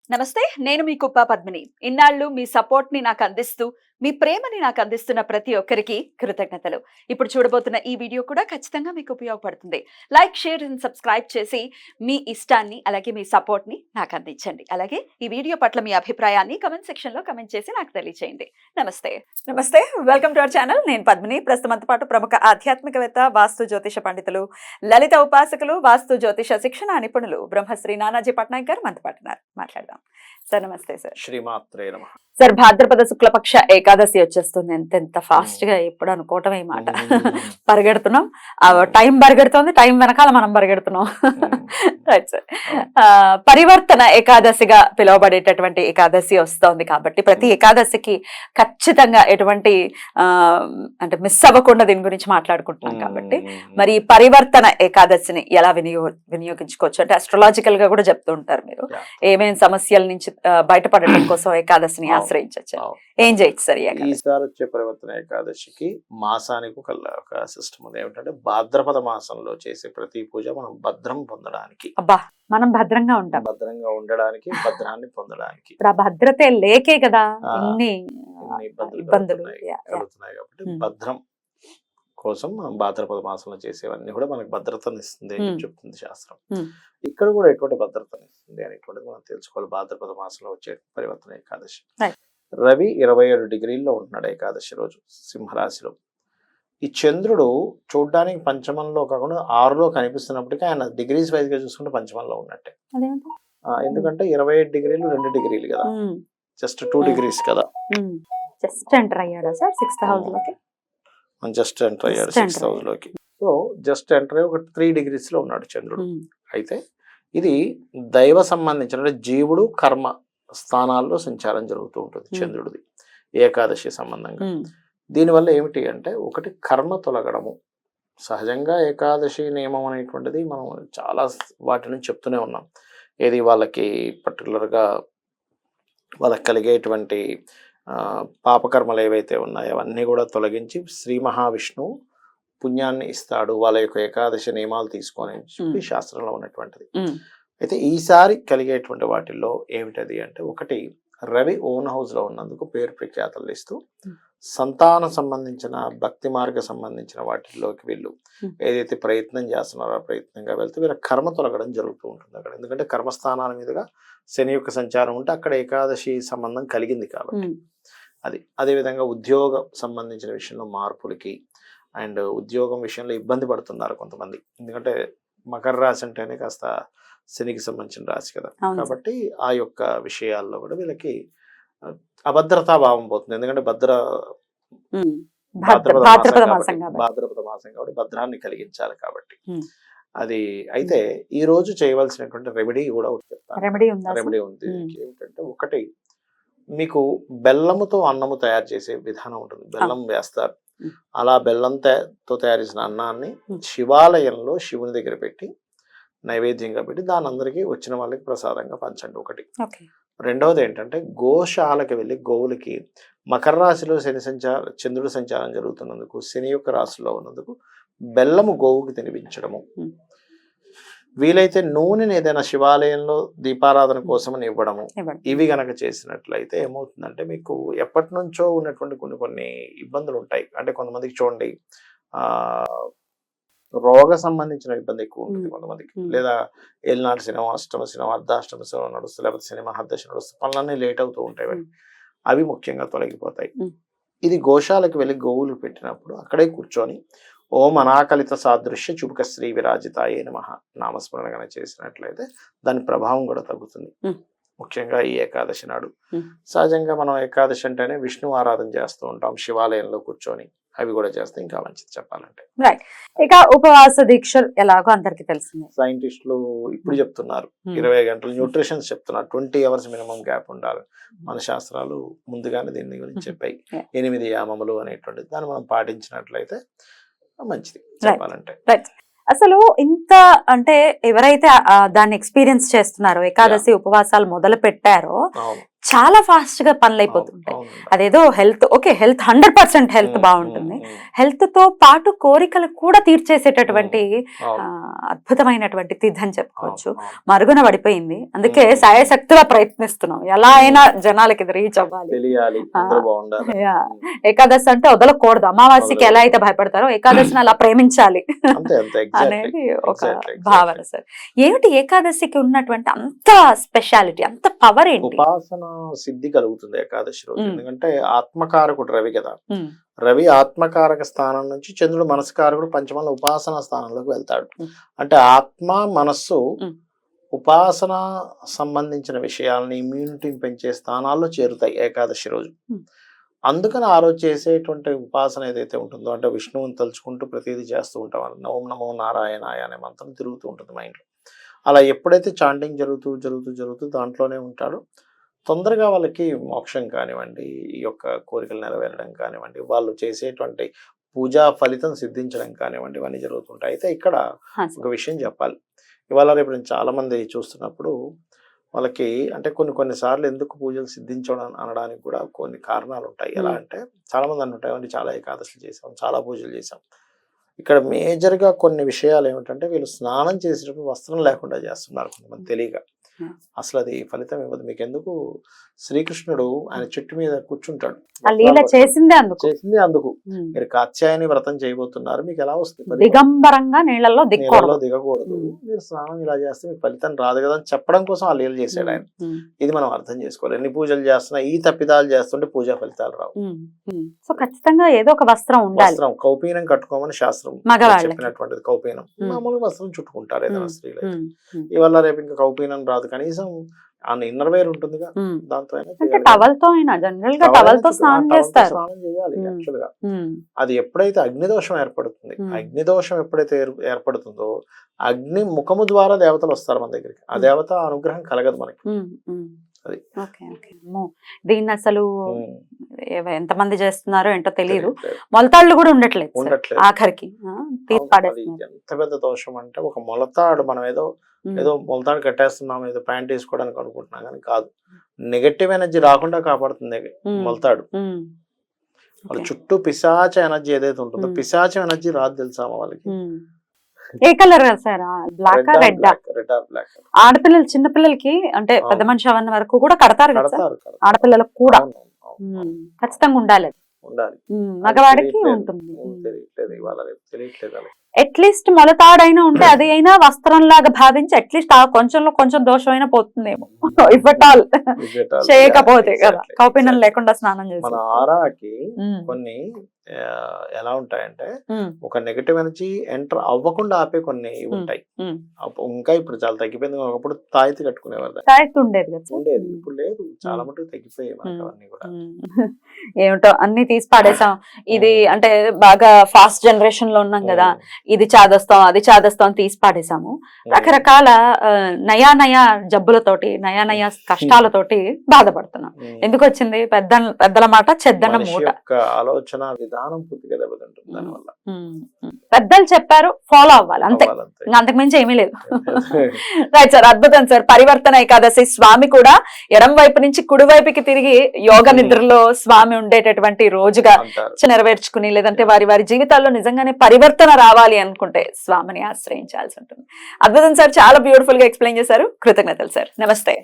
నమస్తే, నేను మీ కుప్ప పద్మిని. ఇన్నాళ్ళు మీ సపోర్ట్ ని నాకు అందిస్తూ, మీ ప్రేమని నాకు అందిస్తున్న ప్రతి ఒక్కరికి కృతజ్ఞతలు. ఇప్పుడు చూడబోతున్న ఈ వీడియో కూడా ఖచ్చితంగా మీకు ఉపయోగపడుతుంది. లైక్, షేర్ అండ్ సబ్స్క్రైబ్ చేసి మీ ఇష్టాన్ని అలాగే మీ సపోర్ట్ ని నాకు అందించండి. అలాగే ఈ వీడియో పట్ల మీ అభిప్రాయాన్ని కమెంట్ సెక్షన్ లో కమెంట్ చేసి నాకు తెలియజేయండి. నమస్తే. నమస్తే, వెల్కమ్ టు అవర్ ఛానల్. నేను పద్మిని. ప్రస్తుతంతో పాటు ప్రముఖ ఆధ్యాత్మికవేత్త, వాస్తు జ్యోతిష పండితులు, లలిత ఉపాసకులు, వాస్తు జ్యోతిష శిక్షణ నిపుణులు బ్రహ్మశ్రీ నానాజీ పట్నాయక్ గారు మనతో పాటు ఉన్నారు. మాట్లాడదాం సార్. నమస్తే సార్. శ్రీమాత్రే నమః. సార్, భాద్రపద శుక్లపక్ష ఏకాదశి వచ్చేస్తుంది. ఎంత ఫాస్ట్ గా ఎప్పుడు అనుకోవటం మాట. పరిగెడుతున్నాం, టైం పరిగెడుతుంది, టైం వెనకాల మనం పరిగెడుతున్నాం. Right sir. పరివర్తన ఏకాదశిగా పిలువబడేటటువంటి ఏకాదశి వస్తోంది కాబట్టి ప్రతి ఏకాదశికి ఖచ్చితంగా ఎటువంటి అంటే మిస్ అవ్వకుండా దీని గురించి మాట్లాడుకుంటున్నాం కాబట్టి మరి ఈ పరివర్తన ఏకాదశిని ఎలా వినియోగించుకోవచ్చు అంటే అస్ట్రాలజికల్ గా కూడా చెప్తూ ఉంటారు మీరు. ఏమేమి సమస్యల నుంచి బయటపడటం కోసం ఏకాదశిని ఆశ్రయించవచ్చు, ఏం చేయొచ్చు సార్? ఈసారి వచ్చే పరివర్తన ఏకాదశికి మాసానికి ఒక సిస్టమ్ ఉంది. ఏమిటంటే భాద్రపద మాసంలో చేసే ప్రతి పూజ మనం భద్రం పొందడానికి, అబ్బా మనం భద్రంగా ఉంటాం, భద్రంగా ఉండడానికి, భద్రాన్ని పొందడానికి. ఇప్పుడు ఆ భద్రతే లేకే కదా ఇన్ని ఇబ్బందులు కలుగుతున్నాయి. కాబట్టి భద్రం కోసం మనం భాద్రపద మాసంలో చేసేవన్నీ కూడా మనకు భద్రతను ఇస్తుంది అని చెప్తుంది శాస్త్రం. ఇక్కడ కూడా ఎటువంటి భద్రతను ఇస్తుంది అనేటువంటిది మనం తెలుసుకోవాలి. భాద్రపద మాసంలో వచ్చే పరివర్తన ఏకాదశి. రవి 27 డిగ్రీల్లో ఉంటున్నాడు ఏకాదశి రోజు సింహరాశిలో. ఈ చంద్రుడు చూడ్డానికి పంచమంలో కాకుండా 6లో కనిపిస్తున్నప్పటికీ ఆయన డిగ్రీస్ వైజ్ గా చూసుకుంటే పంచమంలో ఉన్నట్టే. ఎందుకంటే 27 డిగ్రీలు 2 డిగ్రీలు కదా, జస్ట్ 2 డిగ్రీస్ కదా. జస్ట్ ఎంటర్ అయ్యాడా సార్ 6th హౌస్ లోకి? జస్ట్ ఎంటర్ అయ్యాడు 6th హౌస్ లోకి. సో జస్ట్ ఎంటర్ అయ్యి ఒక 3 డిగ్రీస్ లో ఉన్నాడు చంద్రుడు. అయితే ఇది దైవ సంబంధించిన అంటే జీవుడు కర్మ స్థానాల్లో సంచారం జరుగుతూ ఉంటుంది చంద్రుడిది ఏకాదశి సంబంధంగా. దీనివల్ల ఏమిటి అంటే ఒకటి కర్మ తొలగడము. సహజంగా ఏకాదశి నియమం అనేటువంటిది మనం చాలా వాటి నుంచి చెప్తూనే ఉన్నాం. ఏది వాళ్ళకి పర్టికులర్గా వాళ్ళకి కలిగేటువంటి పాపకర్మలు ఏవైతే ఉన్నాయో అవన్నీ కూడా తొలగించి శ్రీ మహావిష్ణువు పుణ్యాన్ని ఇస్తాడు వాళ్ళ యొక్క ఏకాదశి నియమాలు తీసుకొని చెప్పి శాస్త్రంలో ఉన్నటువంటిది. అయితే ఈసారి కలిగేటువంటి వాటిల్లో ఏమిటది అంటే ఒకటి రవి ఓన్ హౌస్ లో ఉన్నందుకు పేరు ప్రఖ్యాతలు ఇస్తూ సంతాన సంబంధించిన భక్తి మార్గ సంబంధించిన వాటిల్లోకి వీళ్ళు ఏదైతే ప్రయత్నం చేస్తున్నారో ఆ ప్రయత్నంగా వెళ్తే వీళ్ళ కర్మ తొలగడం జరుగుతూ ఉంటుంది అక్కడ. ఎందుకంటే కర్మస్థానాల మీదుగా శని యొక్క సంచారం ఉంటే అక్కడ ఏకాదశి సంబంధం కలిగింది కాబట్టి అది. అదేవిధంగా ఉద్యోగం సంబంధించిన విషయంలో మార్పులకి అండ్ ఉద్యోగం విషయంలో ఇబ్బంది పడుతున్నారు కొంతమంది. ఎందుకంటే మకర రాశి అంటేనే కాస్త శనికి సంబంధించిన రాశి కదా, కాబట్టి ఆ యొక్క విషయాల్లో కూడా వీళ్ళకి అభద్రతా భావం పోతుంది. ఎందుకంటే భాద్రపద మాసం కాబట్టి భద్రాన్ని కలిగించాలి కాబట్టి అది. అయితే ఈ రోజు చేయవలసినటువంటి రెమెడీ కూడా రెమెడీ ఉంది. ఏమిటంటే ఒకటి, మీకు బెల్లముతో అన్నము తయారు చేసే విధానం ఉంటుంది. బెల్లం వేస్తారు, అలా బెల్లంతో తయారు చేసిన అన్నాన్ని శివాలయంలో శివుని దగ్గర పెట్టి నైవేద్యంగా పెట్టి దాని అందరికీ వచ్చిన వాళ్ళకి ప్రసాదంగా పంచండి ఒకటి. రెండవది ఏంటంటే గోశాలకు వెళ్ళి గోవులకి మకర రాశిలో చంద్రుడి సంచారం జరుగుతున్నందుకు శని యొక్క రాశిలో ఉన్నందుకు బెల్లము గోవుకి తినిపించడము. వీలైతే నూనెని ఏదైనా శివాలయంలో దీపారాధన కోసమని ఇవ్వడము. ఇవి గనక చేసినట్లయితే ఏమవుతుందంటే మీకు ఎప్పటి నుంచో ఉన్నటువంటి కొన్ని ఇబ్బందులు ఉంటాయి. అంటే కొంతమందికి చూడండి రోగ సంబంధించిన ఇబ్బంది ఎక్కువ ఉంటుంది కొంతమందికి, లేదా ఏలినాటి సినిమా, అష్టమ సినిమా, అర్ధాష్టమ సినిమా నడుస్తుంది, లేకపోతే సినిమా మహాదశ నడుస్తుంది, పనులన్నీ లేట్ అవుతూ ఉంటాయి. అవి ముఖ్యంగా తొలగిపోతాయి. ఇది గోశాలకు వెళ్ళి గోవులు పెట్టినప్పుడు అక్కడే కూర్చొని ఓం అనాకలిత సాదృశ్య చుబుక శ్రీ విరాజితాయే నమః నామస్మరణ చేసినట్లయితే దాని ప్రభావం కూడా తగ్గుతుంది. ముఖ్యంగా ఈ ఏకాదశి నాడు సహజంగా మనం ఏకాదశి అంటేనే విష్ణు ఆరాధన చేస్తూ ఉంటాం శివాలయంలో కూర్చొని, అవి కూడా చేస్తే ఇంకా మంచిది చెప్పాలంటే. ఇక ఉపవాస దీక్షలు ఎలాగో అందరికి తెలిసింది. సైంటిస్టులు ఇప్పుడు చెప్తున్నారు 20 గంటలు న్యూట్రిషన్స్ చెప్తున్నారు, 20 hours మినిమం గ్యాప్ ఉండాలి. మన శాస్త్రాలు ముందుగానే దీని గురించి చెప్పాయి. 8 యామములు అనేటువంటిది దాన్ని మనం పాటించినట్లయితే మంచిది చెప్పాలంటే. అసలు ఇంత అంటే ఎవరైతే దాన్ని ఎక్స్పీరియన్స్ చేస్తున్నారో, ఏకాదశి ఉపవాసాలు మొదలు పెట్టారో చాలా ఫాస్ట్ గా పనులు అయిపోతుంటాయి. అవునండి. అదేదో హెల్త్ ఓకే, హెల్త్ 100% హెల్త్ బాగుంటుంది. హెల్త్ తో పాటు కోరికలు కూడా తీర్చేసేటటువంటి అవును. అద్భుతమైనటువంటి తిథి అని చెప్పుకోవచ్చు. అవును. మరుగున పడిపోయింది, అందుకే మ్మ్. సాయశక్తిగా ప్రయత్నిస్తున్నాం ఎలా అయినా జనాలకి ఇది రీచ్ అవ్వాలి. తెలియాలి, అందరూ బాగుండాలి. యా. ఏకాదశి అంటే వదలకూడదు, అమావాస్యకి ఎలా అయితే భయపడతారో ఏకాదశిని అలా ప్రేమించాలి అంతే అంతే అనేది ఒక exactly. భావన సార్. ఏమిటి ఏకాదశికి ఉన్నటువంటి అంత స్పెషాలిటీ, అంత పవర్ ఏంటి? ఉపాసన సిద్ధి కలుగుతుంది ఏకాదశి రోజు. ఎందుకంటే ఆత్మకారకుడు రవి కదా, ఉమ్, రవి ఆత్మకారక స్థానం నుంచి చంద్రుడు మనస్కారకుడు పంచమంలో ఉపాసన స్థానంలోకి వెళ్తాడు. అంటే ఆత్మ మనస్సు ఉపాసన సంబంధించిన విషయాలని ఇమ్యూనిటీని పెంచే స్థానాల్లో చేరుతాయి ఏకాదశి రోజు. అందుకని ఆ రోజు చేసేటువంటి ఉపాసన ఏదైతే ఉంటుందో, అంటే విష్ణువుని తలుచుకుంటూ ప్రతిదీ చేస్తూ ఉంటాం. ఓం నమో నారాయణాయ అనే మంత్రం తిరుగుతూ ఉంటుంది మైండ్లో. అలా ఎప్పుడైతే చాంటింగ్ జరుగుతూ దాంట్లోనే ఉంటాడో తొందరగా వాళ్ళకి మోక్షం కానివ్వండి, ఈ యొక్క కోరికలు నెరవేరడం కానివ్వండి, వాళ్ళు చేసేటువంటి పూజా ఫలితం సిద్ధించడం కానివ్వండి, ఇవన్నీ జరుగుతుంటాయి. అయితే ఇక్కడ ఒక విషయం చెప్పాలి. ఇవాళ రేపు నేను చాలా మంది చూస్తున్నప్పుడు వాళ్ళకి అంటే కొన్నిసార్లు ఎందుకు పూజలు సిద్ధించడం అనడానికి కూడా కొన్ని కారణాలు ఉంటాయి. ఎలా అంటే చాలా మంది అంటుంటాయి, చాలా ఏకాదశులు చేసాం, చాలా పూజలు చేసాం. ఇక్కడ మేజర్గా కొన్ని విషయాలు ఏమిటంటే, వీళ్ళు స్నానం చేసేటప్పుడు వస్త్రం లేకుండా చేస్తున్నారు కొంతమంది తెలియక. అసలు అది ఫలితం ఇవ్వదు. మీకు ఎందుకు, శ్రీకృష్ణుడు ఆయన చెట్టు మీద కూర్చుంటాడు, చేసిందే అందుకు. మీరు కాత్యాయని వ్రతం చేయబోతున్నారు, మీకు ఎలా వస్తుంది? దిగంబరంగా నీళ్ళలో దిగకూడదు, మీరు స్నానం ఇలా చేస్తే మీకు ఫలితం రాదు కదా అని చెప్పడం కోసం ఆ లీల చేశాడు ఆయన. ఇది మనం అర్థం చేసుకోవాలి. ఎన్ని పూజలు చేస్తున్నా ఈ తప్పిదాలు చేస్తుంటే పూజా ఫలితాలు రావు. సో ఖచ్చితంగా ఏదో ఒక వస్త్రం ఉండాలి. వస్త్రం కౌపీనం కట్టుకోమని శాస్త్రం చెప్పినటువంటిది. కౌపీనం మామూలుగా వస్త్రం చుట్టుకుంటారు ఏదైనా స్త్రీలు. ఇవాళ రేపు ఇంకా కౌపీనం రాదు, కనీసం ఆ ఇన్నర్ వేర్ ఉంటుందిగా, దాంతో టవల్తో జనరల్ గా టవల్తో స్నానం చేస్తారు. స్నానం చేయాలి యాక్చువల్ గా. అది ఎప్పుడైతే అగ్నిదోషం ఏర్పడుతుంది, అగ్నిదోషం ఎప్పుడైతే ఏర్పడుతుందో అగ్ని ముఖము ద్వారా దేవతలు వస్తారు మన దగ్గరికి. ఆ దేవత అనుగ్రహం కలగదు మనకి. అది దీన్ని అసలు ఎంతమంది చేస్తున్నారో ఏంటో తెలియదు. మొలతాళ్ళు కూడా ఉండట్లేదు ఆఖరికి. ఎంత పెద్ద దోషం అంటే, ఒక మొలతాడు మనం ఏదో మొలతాడు కట్టేస్తున్నాం, ఏదో ప్యాంట్ వేసుకోవడానికి అనుకుంటున్నాం కానీ కాదు. నెగటివ్ ఎనర్జీ రాకుండా కాపాడుతుంది మొలతాడు. వాళ్ళ చుట్టూ పిశాచ ఎనర్జీ ఏదైతే ఉంటుందో, పిశాచ ఎనర్జీ రాదు తెలుసా వాళ్ళకి. ఏ కలర్ సార్? Black red? ఆడపిల్లలు చిన్న పిల్లలకి అంటే పెద్ద మనిషి అవన్న వరకు కూడా కడతారు కదా ఆడపిల్లలకు కూడా. ఖచ్చితంగా ఉండాలి. మగవాడికి ఉంటుంది. అట్లీస్ట్ మొలతాడైనా ఉంటే అది అయినా వస్త్రం లాగా భావించి అట్లీస్ట్ ఆ కొంచెం దోషమైనా పోతుందేమో, ఇఫ్ అట్ ఆల్ చేయకపోతే కదా, కౌపీనం లేకుండా స్నానం చేసి. మన ఆరాకి కొన్ని ఎలా ఉంటాయంటే, ఒక నెగటివ్ ఎనర్జీ ఎంటర్ అవ్వకుండా ఆపే కొన్ని ఉంటాయి. ఇంకా ఇప్పుడు చాలా తగ్గిపోయింది. ఒకప్పుడు తాయితీ కట్టుకునేవారు, తాయితీ ఉండేది కదా, ఉండేది. ఇప్పుడు లేదు, చాలా మటుకు తగ్గిపోయాయి మనకి అవన్నీ కూడా. ఏమిటో అన్ని తీసి పాడేసాం. ఇది అంటే బాగా ఫాస్ట్ జనరేషన్ లో ఉన్నాం కదా, ఇది చాదస్తాం అది చాదస్తాం తీసి పాడేసాము. రకరకాల నయా జబ్బులతోటి నయా కష్టాలతోటి బాధపడుతున్నాం. ఎందుకు వచ్చింది? పెద్దల మాట చెద్దన్న మూట. ఆలోచన విధానం పూర్తిగా దెబ్బతింటుంది దానివల్ల. పెద్దలు చెప్పారు, ఫాలో అవ్వాలి అంతే, అంతకు మించి ఏమీ లేదు. రైట్ సార్, అద్భుతం సార్. పరివర్తన ఏకాదశి స్వామి కూడా ఎడం వైపు నుంచి కుడి వైపుకి తిరిగి యోగ నిద్రలో స్వామి ఉండేటటువంటి రోజుగా నెరవేర్చుకుని, లేదంటే వారి జీవితాల్లో నిజంగానే పరివర్తన రావాలి అనుకుంటే స్వామిని ఆశ్రయించాల్సి ఉంటుంది. అద్భుతం సార్, చాలా బ్యూటిఫుల్ గా ఎక్స్ప్లెయిన్ చేశారు. కృతజ్ఞతలు సార్. నమస్తే.